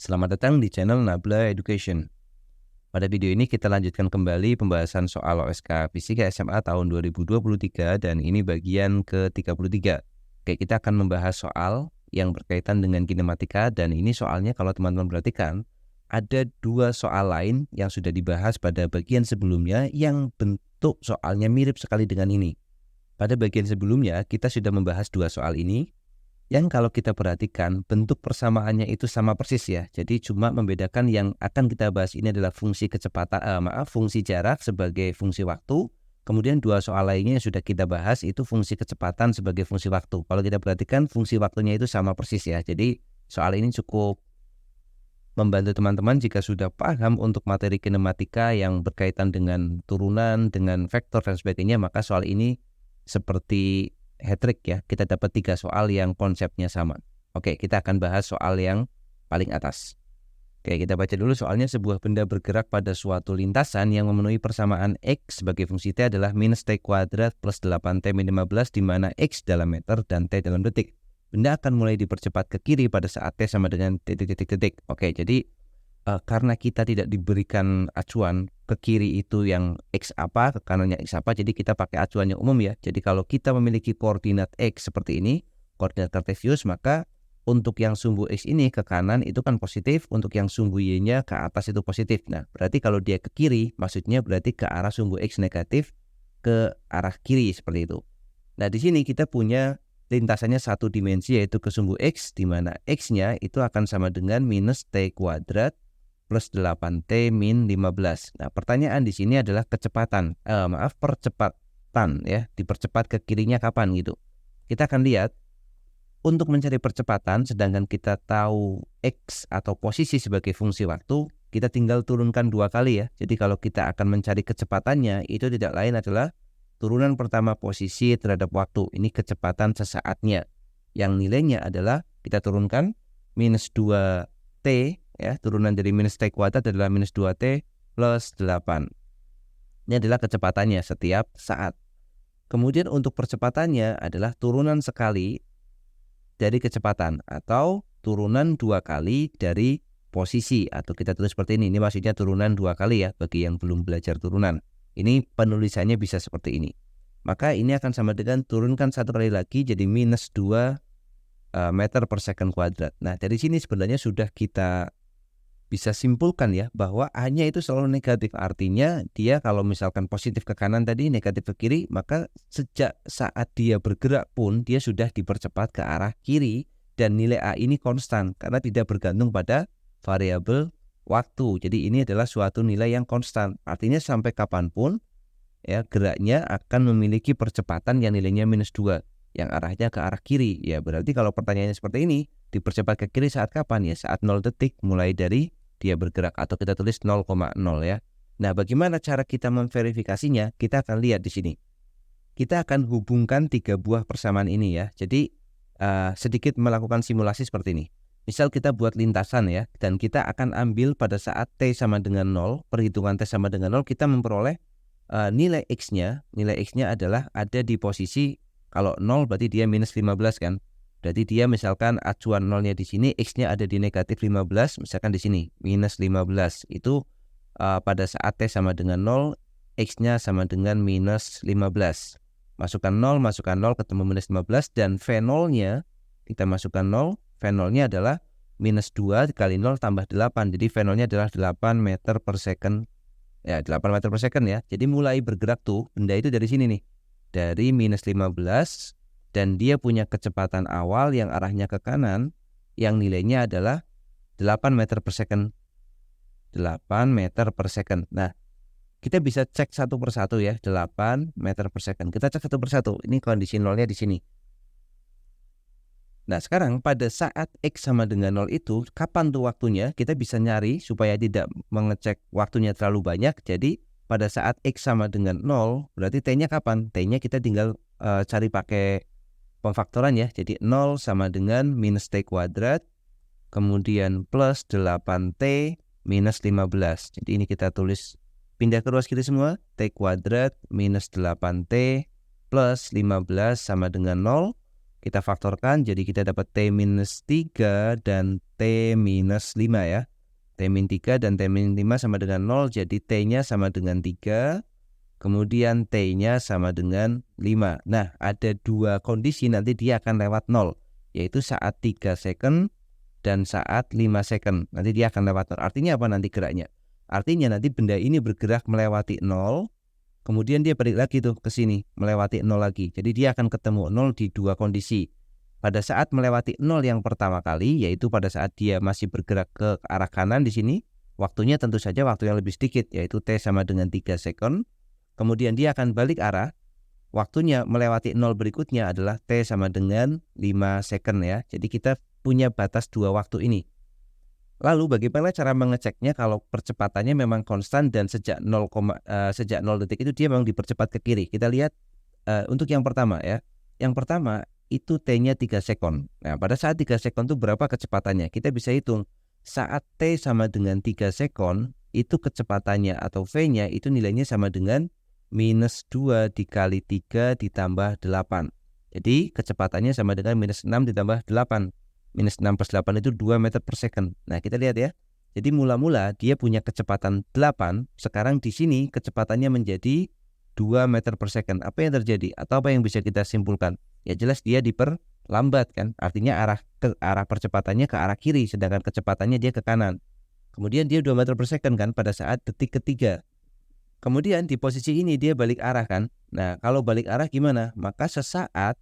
Selamat datang di channel Nabla Education. Pada video ini kita lanjutkan kembali pembahasan soal OSK Fisika SMA tahun 2023 dan ini bagian ke-33. Oke, kita akan membahas soal yang berkaitan dengan kinematika dan ini soalnya kalau teman-teman perhatikan ada dua soal lain yang sudah dibahas pada bagian sebelumnya yang bentuk soalnya mirip sekali dengan ini. Pada bagian sebelumnya kita sudah membahas dua soal ini yang kalau kita perhatikan bentuk persamaannya itu sama persis ya. Jadi cuma membedakan yang akan kita bahas ini adalah fungsi fungsi jarak sebagai fungsi waktu. Kemudian dua soal lainnya yang sudah kita bahas itu fungsi kecepatan sebagai fungsi waktu. Kalau kita perhatikan fungsi waktunya itu sama persis ya. Jadi soal ini cukup membantu teman-teman jika sudah paham untuk materi kinematika yang berkaitan dengan turunan, dengan vektor dan sebagainya, maka soal ini seperti hat-trick ya, kita dapat 3 soal yang konsepnya sama. Oke, kita akan bahas soal yang paling atas. Oke, kita baca dulu soalnya. Sebuah benda bergerak pada suatu lintasan yang memenuhi persamaan X sebagai fungsi T adalah minus T kuadrat plus 8T min 15 di mana X dalam meter dan T dalam detik. Benda akan mulai dipercepat ke kiri pada saat T sama dengan titik-titik-titik. Oke, jadi karena kita tidak diberikan acuan ke kiri itu yang X apa, ke kanannya X apa, jadi kita pakai acuan yang umum ya. Jadi kalau kita memiliki koordinat X seperti ini, koordinat kartesius, maka untuk yang sumbu X ini ke kanan itu kan positif, untuk yang sumbu Y-nya ke atas itu positif. Nah, berarti kalau dia ke kiri, maksudnya berarti ke arah sumbu X negatif ke arah kiri seperti itu. Nah, di sini kita punya lintasannya satu dimensi yaitu ke sumbu X, di mana X-nya itu akan sama dengan minus T kuadrat plus 8T min 15. Nah, pertanyaan di sini adalah kecepatan. Percepatan ya, dipercepat ke kirinya kapan gitu. Kita akan lihat untuk mencari percepatan sedangkan kita tahu X atau posisi sebagai fungsi waktu, kita tinggal turunkan 2 kali ya. Jadi kalau kita akan mencari kecepatannya itu tidak lain adalah turunan pertama posisi terhadap waktu. Ini kecepatan sesaatnya. Yang nilainya adalah kita turunkan minus 2T ya, turunan dari minus T kuadrat adalah minus 2T plus 8. Ini adalah kecepatannya setiap saat. Kemudian untuk percepatannya adalah turunan sekali dari kecepatan atau turunan 2 kali dari posisi, atau kita tulis seperti ini. Ini maksudnya turunan 2 kali ya bagi yang belum belajar turunan. Ini penulisannya bisa seperti ini. Maka ini akan sama dengan turunkan 1 kali lagi jadi minus 2 meter per second kuadrat. Nah, dari sini sebenarnya sudah kita bisa simpulkan ya bahwa A-nya itu selalu negatif. Artinya dia kalau misalkan positif ke kanan tadi, negatif ke kiri, maka sejak saat dia bergerak pun dia sudah dipercepat ke arah kiri dan nilai A ini konstan karena tidak bergantung pada variabel waktu. Jadi ini adalah suatu nilai yang konstan. Artinya sampai kapanpun ya geraknya akan memiliki percepatan yang nilainya minus 2 yang arahnya ke arah kiri. Ya berarti kalau pertanyaannya seperti ini, dipercepat ke kiri saat kapan? Ya saat 0 detik mulai dari dia bergerak, atau kita tulis 0,0 ya. Nah, bagaimana cara kita memverifikasinya? Kita akan lihat di sini. Kita akan hubungkan 3 buah persamaan ini ya. Jadi sedikit melakukan simulasi seperti ini. Misal kita buat lintasan ya, dan kita akan ambil pada saat T sama dengan 0, perhitungan T sama dengan 0, kita memperoleh nilai X-nya. Nilai X-nya adalah ada di posisi, kalau 0 berarti dia minus 15 kan. Berarti dia misalkan acuan 0-nya di sini, X-nya ada di negatif 15, misalkan di sini minus 15. Itu pada saat T sama dengan 0, X-nya sama dengan minus 15. Masukkan 0, ketemu minus 15, dan V0-nya kita masukkan 0, V0-nya adalah minus 2 kali 0 tambah 8. Jadi V0-nya adalah 8 meter per second. Ya, 8 meter per second ya. Jadi mulai bergerak tuh benda itu dari sini nih. Dari minus 15, dan dia punya kecepatan awal yang arahnya ke kanan yang nilainya adalah 8 meter per second. 8 meter per second. Nah, kita bisa cek satu persatu ya, 8 meter per second. Kita cek satu persatu. Ini kondisi nolnya di sini. Nah, sekarang pada saat X sama dengan 0 itu, kapan tuh waktunya? Kita bisa nyari supaya tidak mengecek waktunya terlalu banyak. Jadi, pada saat X sama dengan 0, berarti T-nya kapan? T-nya kita tinggal cari pakai pemfaktoran ya. Jadi 0 sama dengan minus T kuadrat, kemudian plus 8T minus 15. Jadi ini kita tulis pindah ke ruas kiri semua. T kuadrat minus 8T plus 15 sama dengan 0. Kita faktorkan, jadi kita dapat T-3 dan T-5 ya. T-3 dan T-5 sama dengan 0, jadi T-nya sama dengan 3, kemudian T-nya sama dengan 5. Nah, ada dua kondisi nanti dia akan lewat 0, yaitu saat 3 second dan saat 5 second. Nanti dia akan lewat 0. Artinya apa nanti geraknya? Artinya nanti benda ini bergerak melewati 0, kemudian dia balik lagi tuh ke sini, melewati 0 lagi. Jadi dia akan ketemu 0 di dua kondisi. Pada saat melewati 0 yang pertama kali, yaitu pada saat dia masih bergerak ke arah kanan di sini, waktunya tentu saja waktu yang lebih sedikit, yaitu T sama dengan 3 second. Kemudian dia akan balik arah, waktunya melewati 0 berikutnya adalah T sama dengan 5 second ya. Jadi kita punya batas dua waktu ini. Lalu bagaimana cara mengeceknya kalau percepatannya memang konstan dan sejak 0 detik itu dia memang dipercepat ke kiri. Kita lihat untuk yang pertama ya. Yang pertama itu T-nya 3 sekon. Nah, pada saat 3 sekon itu berapa kecepatannya? Kita bisa hitung. Saat T sama dengan 3 sekon, itu kecepatannya atau V-nya itu nilainya sama dengan -2 dikali 3 ditambah 8. Jadi kecepatannya sama dengan -6 ditambah 8. -6 plus 8 itu 2 meter per second. Nah, kita lihat ya. Jadi mula-mula dia punya kecepatan 8, sekarang di sini kecepatannya menjadi 2 meter per second. Apa yang terjadi? Atau apa yang bisa kita simpulkan? Ya jelas dia diperlambat kan. Artinya arah percepatannya ke arah kiri, sedangkan kecepatannya dia ke kanan. Kemudian dia 2 meter per second kan pada saat detik ketiga. Kemudian di posisi ini dia balik arah kan. Nah, kalau balik arah gimana? Maka sesaat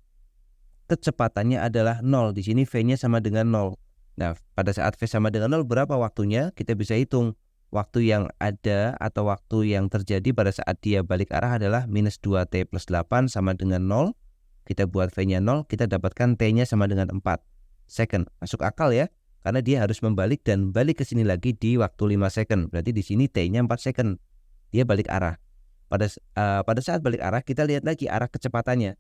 kecepatannya adalah 0. Di sini V-nya sama dengan 0. Nah, pada saat V sama dengan 0 berapa waktunya? Kita bisa hitung. Waktu yang ada atau waktu yang terjadi pada saat dia balik arah adalah -2T plus 8 sama dengan 0. Kita buat V-nya 0, kita dapatkan T-nya sama dengan 4 second. Masuk akal ya? Karena dia harus membalik dan balik ke sini lagi di waktu 5 second. Berarti di sini T-nya 4 second. Dia balik arah. Pada saat balik arah, kita lihat lagi arah kecepatannya.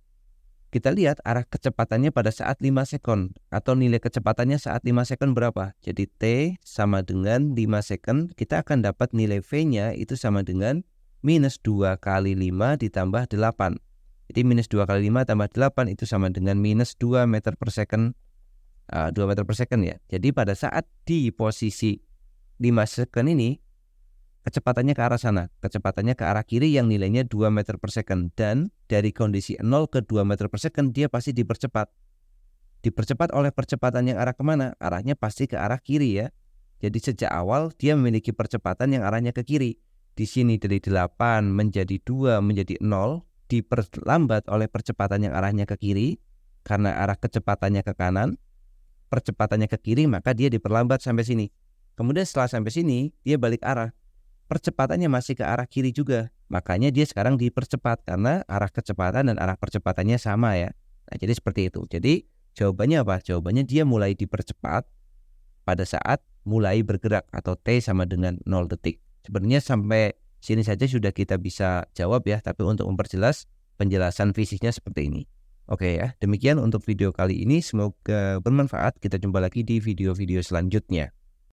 Kita lihat arah kecepatannya pada saat 5 second atau nilai kecepatannya saat 5 second berapa? Jadi T sama dengan 5 second, kita akan dapat nilai V-nya itu sama dengan -2 kali 5 ditambah 8. Jadi -2 kali 5 tambah 8 itu sama dengan -2 meter per second, 2 meter per second ya. Jadi pada saat di posisi 5 second ini, kecepatannya ke arah sana, kecepatannya ke arah kiri yang nilainya 2 meter per second. Dan dari kondisi 0 ke 2 meter per second dia pasti dipercepat. Dipercepat oleh percepatan yang arah kemana? Arahnya pasti ke arah kiri ya. Jadi sejak awal dia memiliki percepatan yang arahnya ke kiri. Di sini dari 8 menjadi 2 menjadi 0, diperlambat oleh percepatan yang arahnya ke kiri. Karena arah kecepatannya ke kanan, percepatannya ke kiri, maka dia diperlambat sampai sini. Kemudian setelah sampai sini, dia balik arah. Percepatannya masih ke arah kiri juga. Makanya dia sekarang dipercepat karena arah kecepatan dan arah percepatannya sama ya. Nah, jadi seperti itu. Jadi jawabannya apa? Jawabannya dia mulai dipercepat pada saat mulai bergerak atau T sama dengan 0 detik. Sebenarnya sampai sini saja sudah kita bisa jawab ya. Tapi untuk memperjelas penjelasan fisiknya seperti ini. Oke ya, demikian untuk video kali ini. Semoga bermanfaat. Kita jumpa lagi di video-video selanjutnya.